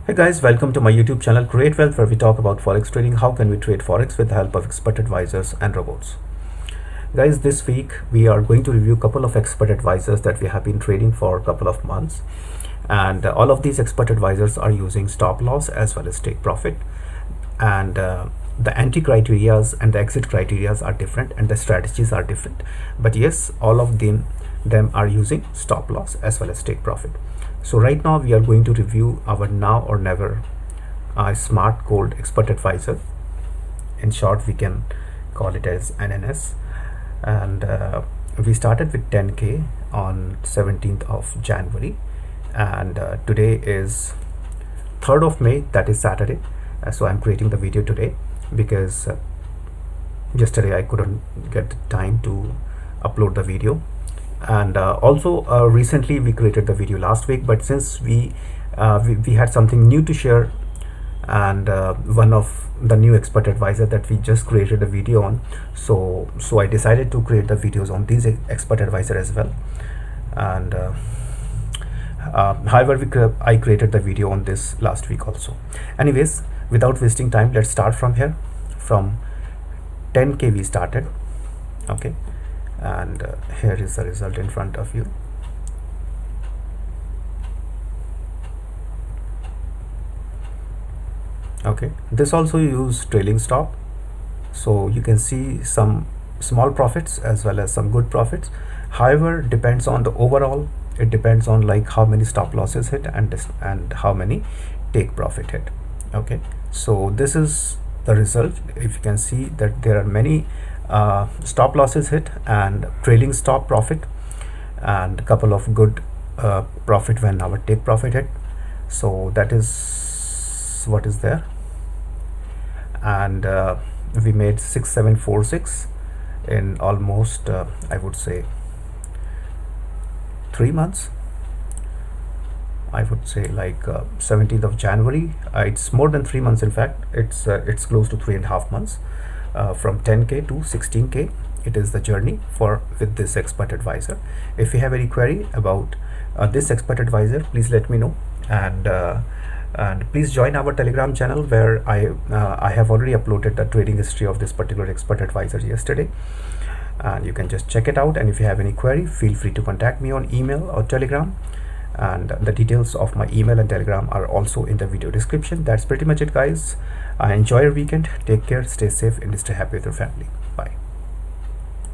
Hey guys, welcome to my YouTube channel Create Wealth, where we talk about Forex trading. How can we trade Forex with the help of expert advisors and robots? Guys, this week we are going to review a couple of expert advisors that we have been trading for a couple of months. And all of these expert advisors are using stop loss as well as take profit. And the entry criterias and the exit criterias are different and the strategies are different. But yes, all of them are using stop loss as well as take profit. So right now we are going to review our now or never smart gold expert advisor. In short, we can call it as NNS. And we started with 10K on 17th of January. And today is 3rd of May, that is Saturday. So I'm creating the video today because yesterday I couldn't get the time to upload the video. And also recently we created the video last week, but since we had something new to share, and one of the new expert advisor that we just created a video on, so I decided to create the videos on these expert advisor as well. And however, I created the video on this last week also. Anyways, without wasting time, let's start from here. From 10K we started, okay, and here is the result in front of you. Okay, this also use trailing stop, so you can see some small profits as well as some good profits. However, depends on the overall, it depends on like how many stop losses hit and how many take profit hit. Okay, so this is the result. If you can see that there are many stop losses hit and trailing stop profit, and a couple of good profit when our take profit hit. So that is what is there. And we made 6746 in almost I would say 3 months. I would say like 17th of January. It's more than 3 months. In fact, it's close to 3.5 months. From 10K to 16K, it is the journey with this expert advisor. If you have any query about this expert advisor, please let me know, and please join our Telegram channel, where I have already uploaded the trading history of this particular expert advisor yesterday, and you can just check it out. And if you have any query, feel free to contact me on email or Telegram, and the details of my email and Telegram are also in the video description. That's pretty much it, guys. Enjoy your weekend, take care, stay safe, and stay happy with your family. Bye.